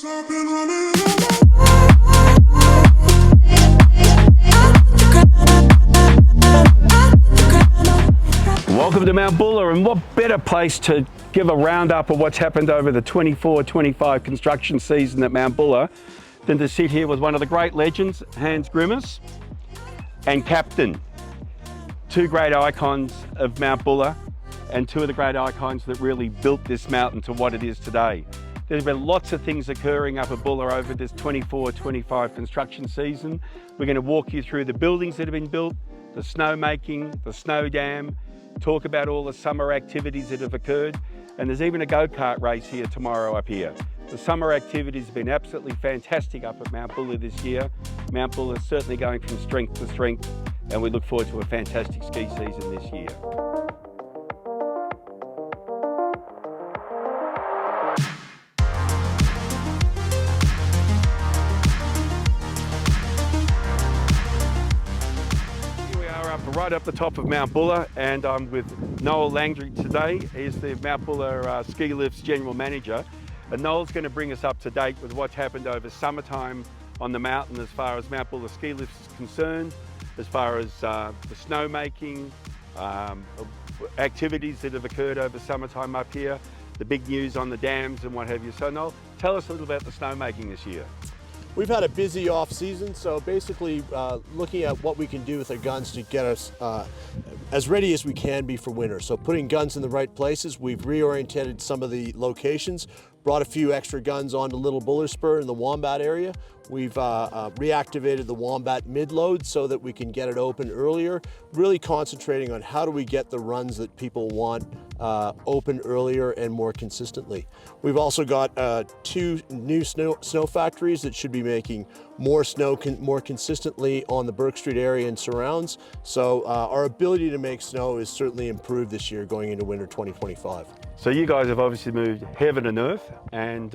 Welcome to Mount Buller, and what better place to give a roundup of what's happened over the 24-25 construction season at Mount Buller than to sit here with one of the great legends, Hans Grimmers, and Captain. Two great icons of Mount Buller and two of the great icons that really built this mountain to what it is today. There's been lots of things occurring up at Buller over this 24-25 construction season. We're going to walk you through the buildings that have been built, the snowmaking, the snow dam, talk about all the summer activities that have occurred, and there's even a go-kart race here tomorrow up here. The summer activities have been absolutely fantastic up at Mount Buller this year. Mount Buller is certainly going from strength to strength, and we look forward to a fantastic ski season this year. Right up the top of Mount Buller, and I'm with Noel Langdry today. He's the Mount Buller Ski Lifts General Manager, and Noel's going to bring us up to date with what's happened over summertime on the mountain as far as Mount Buller Ski Lifts is concerned, as far as the snowmaking activities that have occurred over summertime up here, the big news on the dams and what have you. So Noel, tell us a little about the snowmaking this year. We've had a busy off season, so basically looking at what we can do with our guns to get us as ready as we can be for winter. So putting guns in the right places, we've reoriented some of the locations, brought a few extra guns onto Little Buller Spur in the Wombat area. We've reactivated the Wombat mid-load so that we can get it open earlier, really concentrating on how do we get the runs that people want open earlier and more consistently. We've also got two new snow factories that should be making more snow more consistently on the Burke Street area and surrounds. So our ability to make snow is certainly improved this year going into winter 2025. So you guys have obviously moved heaven and earth, and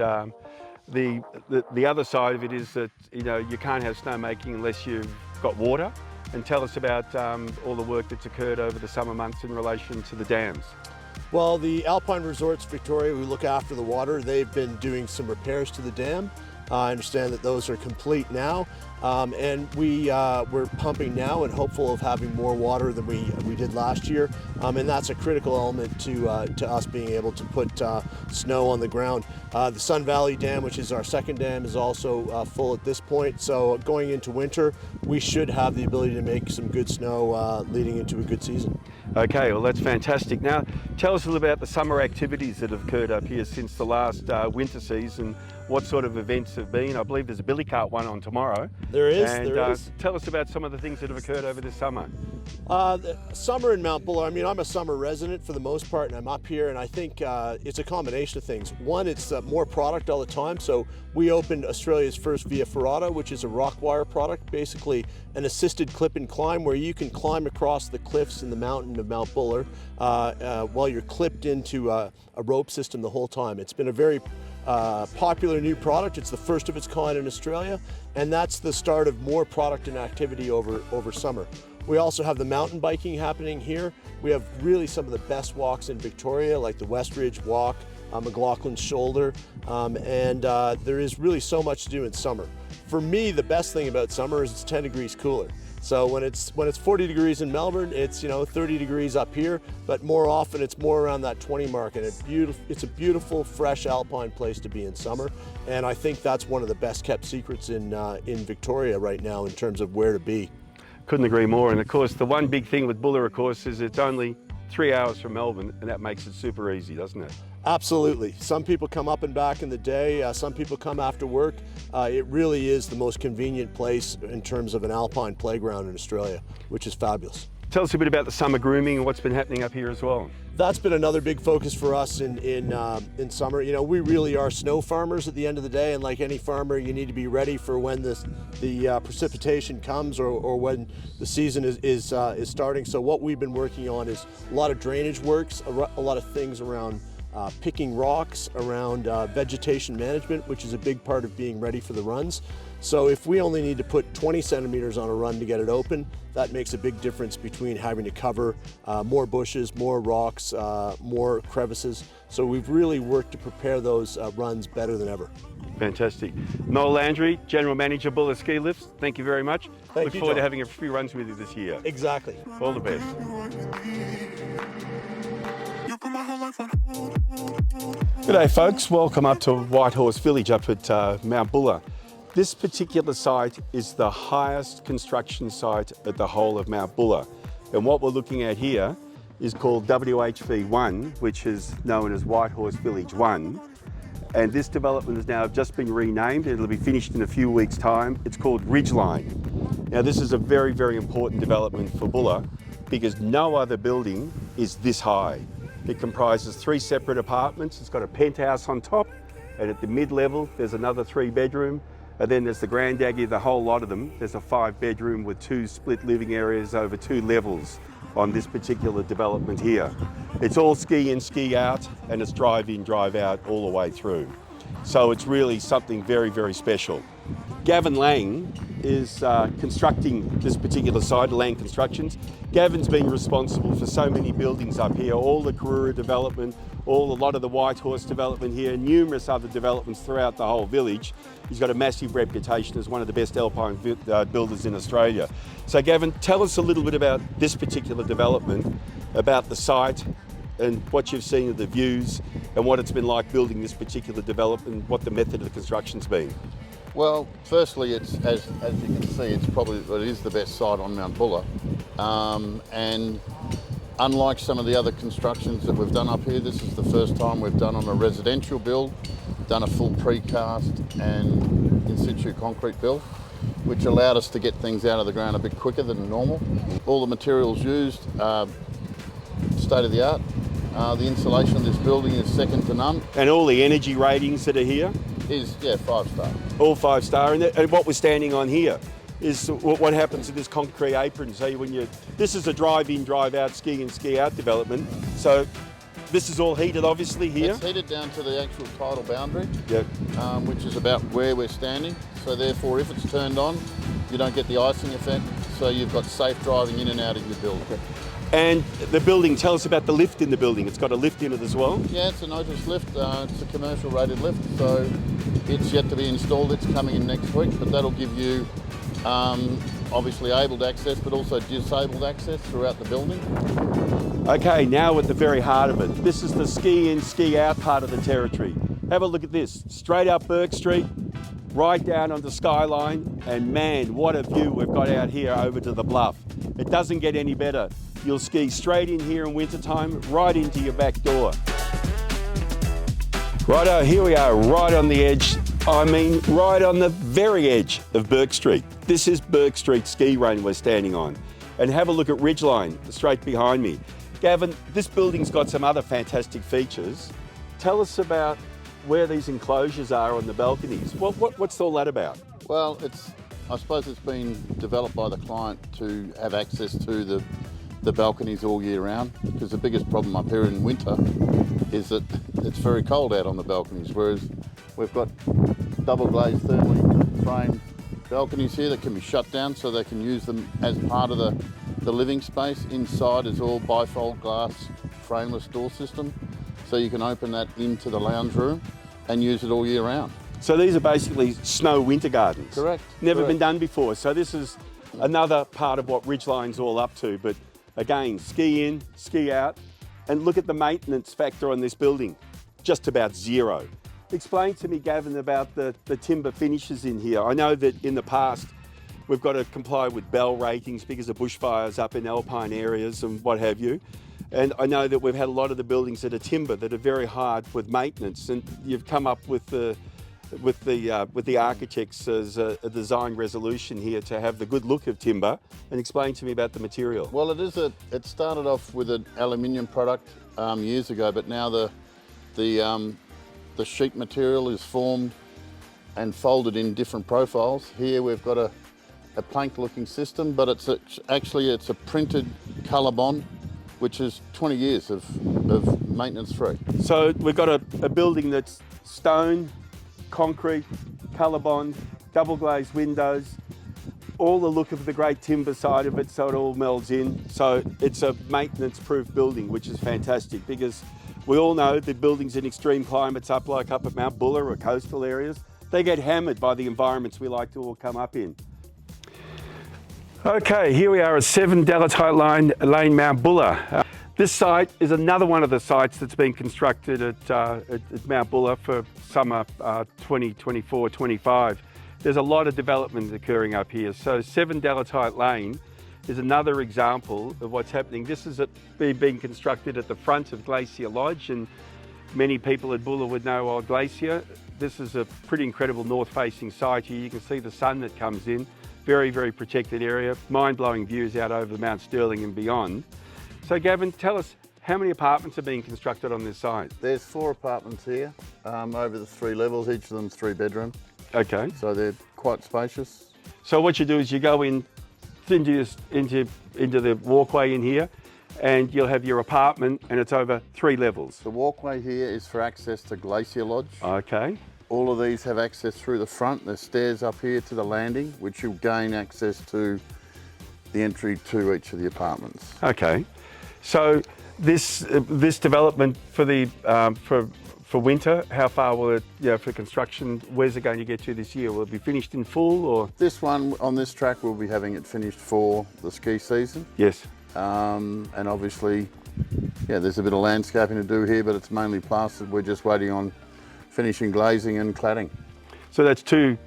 the other side of it is that you can't have snowmaking unless you've got water. And tell us about all the work that's occurred over the summer months in relation to the dams. Well, the Alpine Resorts Victoria, who look after the water, they've been doing some repairs to the dam. I understand that those are complete now, and we're pumping now and hopeful of having more water than we did last year, and that's a critical element to us being able to put snow on the ground. The Sun Valley Dam, which is our second dam, is also full at this point, so going into winter we should have the ability to make some good snow leading into a good season. Okay, well that's fantastic. Now tell us a little about the summer activities that have occurred up here since the last winter season. What sort of events have been? I believe there's a billy cart one on tomorrow. There is, and, there is. Tell us about some of the things that have occurred over this summer. The summer in Mount Buller, I mean, I'm a summer resident for the most part, and I'm up here, and I think it's a combination of things. One, it's more product all the time. So we opened Australia's first Via Ferrata, which is a rock wire product, basically an assisted clip and climb where you can climb across the cliffs in the mountain of Mount Buller while you're clipped into a rope system the whole time. It's been a very popular new product. It's the first of its kind in Australia, and that's the start of more product and activity over summer. We also have the mountain biking happening here. We have really some of the best walks in Victoria, like the West Ridge Walk, McLaughlin's Shoulder, and there is really so much to do in summer. For me, the best thing about summer is it's 10 degrees cooler. So when it's 40 degrees in Melbourne, it's 30 degrees up here, but more often it's more around that 20 mark, and it's a beautiful, fresh alpine place to be in summer, and I think that's one of the best kept secrets in Victoria right now in terms of where to be. Couldn't agree more. And of course, the one big thing with Buller, of course, is it's only 3 hours from Melbourne, and that makes it super easy, doesn't it? Absolutely. Some people come up and back in the day, some people come after work. It really is the most convenient place in terms of an alpine playground in Australia, which is fabulous. Tell us a bit about the summer grooming and what's been happening up here as well. That's been another big focus for us in summer. We really are snow farmers at the end of the day, and like any farmer, you need to be ready for when the precipitation comes or when the season is starting. So what we've been working on is a lot of drainage works, a lot of things around picking rocks, around vegetation management, which is a big part of being ready for the runs. So if we only need to put 20 centimeters on a run to get it open, that makes a big difference between having to cover more bushes, more rocks, more crevices. So we've really worked to prepare those runs better than ever. Fantastic. Noel Landry, General Manager, Buller Ski Lifts, thank you very much. Look you, forward to John. having a few runs with you this year. Exactly. All the best. G'day folks, welcome up to Whitehorse Village up at Mount Buller. This particular site is the highest construction site at the whole of Mount Buller. And what we're looking at here is called WHV1, which is known as Whitehorse Village 1. And this development has now just been renamed. It'll be finished in a few weeks' time. It's called Ridgeline. Now this is a very, very important development for Buller because no other building is this high. It comprises 3 separate apartments. It's got a penthouse on top, and at the mid-level there's another 3-bedroom, and then there's the granddaddy, the whole lot of them. There's a 5-bedroom with 2 split living areas over 2 levels on this particular development here. It's all ski in, ski out, and it's drive in, drive out all the way through. So it's really something very, very special. Gavin Lang is constructing this particular site, Lang Constructions. Gavin's been responsible for so many buildings up here, all the Kura development, a lot of the Whitehorse development here, numerous other developments throughout the whole village. He's got a massive reputation as one of the best alpine builders in Australia. So Gavin, tell us a little bit about this particular development, about the site and what you've seen of the views and what it's been like building this particular development, what the method of the construction's been. Well, firstly, it's as you can see, it is the best site on Mount Buller, and unlike some of the other constructions that we've done up here, this is the first time we've done on a residential build, done a full precast and in situ concrete build, which allowed us to get things out of the ground a bit quicker than normal. All the materials used are state of the art. The insulation of this building is second to none. And all the energy ratings that are here? Is, 5-star. All 5-star. And what we're standing on here is what happens to this concrete apron. So this is a drive-in, drive-out, ski in, ski out development. So this is all heated obviously here? It's heated down to the actual tidal boundary, yep. Which is about where we're standing. So therefore, if it's turned on, you don't get the icing effect. So you've got safe driving in and out of your build. Okay. And the building, tell us about the lift in the building. It's got a lift in it as well? Yeah, it's an Otis lift. It's a commercial rated lift, so it's yet to be installed. It's coming in next week, but that'll give you obviously abled access, but also disabled access throughout the building. Okay, now at the very heart of it. This is the ski in, ski out part of the territory. Have a look at this. Straight up Burke Street, right down on the skyline, and man, what a view we've got out here over to the bluff. It doesn't get any better. You'll ski straight in here in wintertime, right into your back door. Righto, here we are, right on the edge. I mean, right on the very edge of Burke Street. This is Burke Street ski run we're standing on. And have a look at Ridgeline, straight behind me. Gavin, this building's got some other fantastic features. Tell us about where these enclosures are on the balconies. What's all that about? Well, I suppose it's been developed by the client to have access to the balconies all year round, because the biggest problem up here in winter is that it's very cold out on the balconies, whereas we've got double glazed thermally framed balconies here that can be shut down so they can use them as part of the living space. Inside is all bifold glass frameless door system, so you can open that into the lounge room and use it all year round. So these are basically snow winter gardens? Correct. Never Correct. been done before, so this is another part of what Ridgeline's all up to. But again, ski in, ski out, and look at the maintenance factor on this building, just about zero. Explain to me, Gavin, about the timber finishes in here. I know that in the past, we've got to comply with bell ratings because of bushfires up in alpine areas and what have you. And I know that we've had a lot of the buildings that are timber that are very hard with maintenance, and you've come up with the architects as a design resolution here to have the good look of timber. And explain to me about the material. Well, it started off with an aluminium product years ago, but now the sheet material is formed and folded in different profiles. Here we've got a plank-looking system, but it's a printed colour bond, which is 20 years of maintenance free. So we've got a building that's stone, concrete, colour bond, double glazed windows, all the look of the great timber side of it, so it all melds in. So it's a maintenance-proof building, which is fantastic, because we all know that buildings in extreme climates up at Mount Buller or coastal areas, they get hammered by the environments we like to all come up in. Okay, here we are at 7 Delatite Lane, Mount Buller. This site is another one of the sites that's been constructed at Mount Buller for summer 2024-25. There's a lot of development occurring up here. So 7 Delatite Lane is another example of what's happening. This is being constructed at the front of Glacier Lodge, and many people at Buller would know Old Glacier. This is a pretty incredible north-facing site here. You can see the sun that comes in. Very, very protected area. Mind-blowing views out over Mount Sterling and beyond. So Gavin, tell us, how many apartments are being constructed on this site? There's 4 apartments here, over the 3 levels, each of them's 3 bedroom. Okay. So they're quite spacious. So what you do is you go into the walkway in here, and you'll have your apartment, and it's over 3 levels. The walkway here is for access to Glacier Lodge. Okay. All of these have access through the front. There's stairs up here to the landing, which you'll gain access to the entry to each of the apartments. Okay. So this development for the for winter, how far will it, for construction, where's it going to get to this year? Will it be finished in full, or? This one on this track, we'll be having it finished for the ski season. Yes. And obviously, there's a bit of landscaping to do here, but it's mainly plastered. We're just waiting on finishing glazing and cladding. So that's 2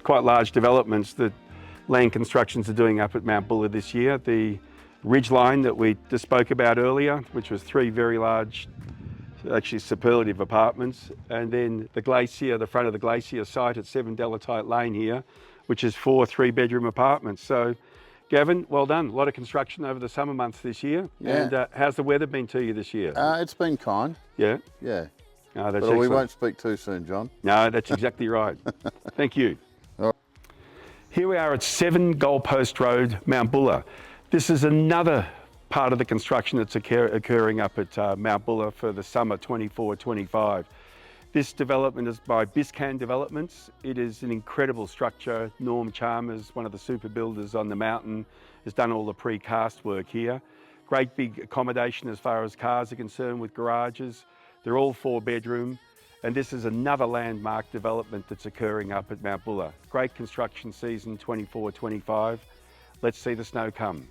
quite large developments that Land Constructions are doing up at Mount Buller this year. The Ridgeline that we just spoke about earlier, which was 3 very large, actually superlative apartments, and then the Glacier, the front of the Glacier site at 7 Delatite Lane here, which is 4 3-bedroom apartments. So Gavin, well done. A lot of construction over the summer months this year. Yeah. And how's the weather been to you this year? It's been kind. Yeah? Yeah. Oh, that's but we excellent. won't speak too soon, John. No, that's exactly right. Thank you. All right. Here we are at 7 Goalpost Road, Mount Buller. This is another part of the construction that's occurring up at Mount Buller for the summer 24-25. This development is by Biscan Developments. It is an incredible structure. Norm Chalmers, one of the super builders on the mountain, has done all the precast work here. Great big accommodation as far as cars are concerned, with garages. They're all 4-bedroom. And this is another landmark development that's occurring up at Mount Buller. Great construction season 24-25. Let's see the snow come.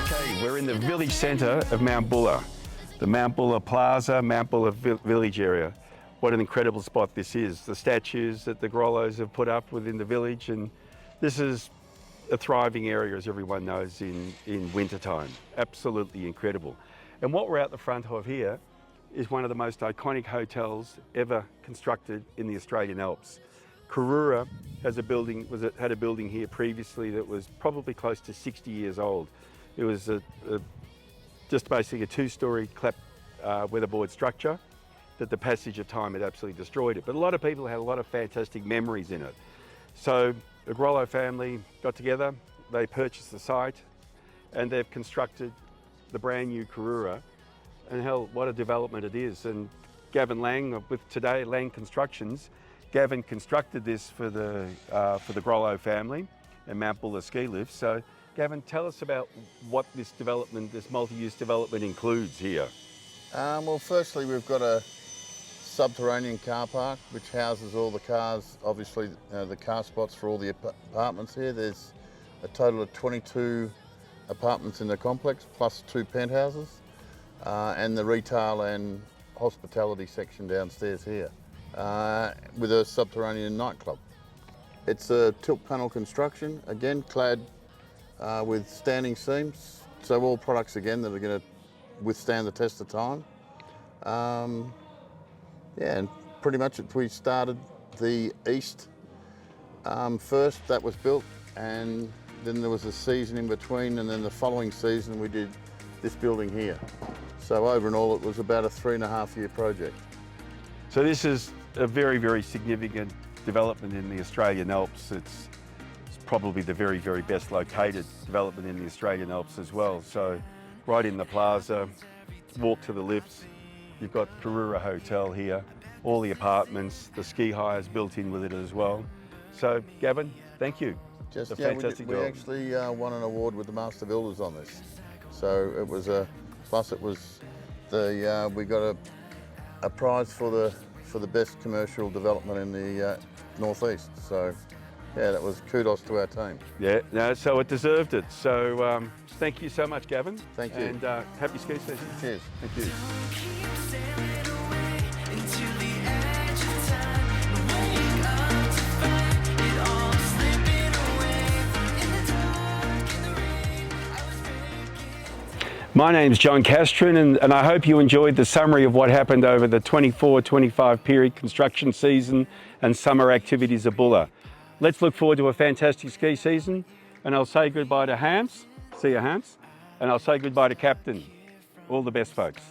Okay, we're in the village centre of Mount Buller. The Mount Buller Plaza, Mount Buller Village area. What an incredible spot this is. The statues that the Grollos have put up within the village, and this is a thriving area, as everyone knows, in wintertime. Absolutely incredible. And what we're out the front of here is one of the most iconic hotels ever constructed in the Australian Alps. Kura had a building here previously that was probably close to 60 years old. It was just basically a 2-storey clap weatherboard structure that the passage of time had absolutely destroyed it. But a lot of people had a lot of fantastic memories in it. So the Grollo family got together, they purchased the site, and they've constructed the brand new Kura. And hell, what a development it is. And Gavin Lang, with today Lang Constructions, Gavin constructed this for the Grollo family and Mount Buller ski lift. So Gavin, tell us about what this development, this multi-use development includes here. Well, firstly, we've got a subterranean car park which houses all the cars, obviously the car spots for all the apartments here. There's a total of 22 apartments in the complex, plus 2 penthouses, and the retail and hospitality section downstairs here, with a subterranean nightclub. It's a tilt panel construction, again clad with standing seams, so all products again that are going to withstand the test of time. And pretty much we started the east first, that was built, and then there was a season in between, and then the following season we did this building here. So over and all, it was about a 3.5-year project. So this is a very, very significant development in the Australian Alps. It's probably the very, very best located development in the Australian Alps as well. So right in the plaza, walk to the lifts, you've got Kura Hotel here, all the apartments, the ski hires built in with it as well. So Gavin, thank you. Just, It's a yeah, fantastic we job. actually won an award with the Master Builders on this. So it was plus it was we got a prize for the best commercial development in the northeast. So yeah, that was kudos to our team. Yeah, no, so it deserved it. So thank you so much, Gavin. Thank you. And happy ski season. Cheers. Thank you. My name's John Castran, and I hope you enjoyed the summary of what happened over the 24-25 period construction season and summer activities at Bulla. Let's look forward to a fantastic ski season, and I'll say goodbye to Hans. See you, Hans. And I'll say goodbye to Captain. All the best, folks.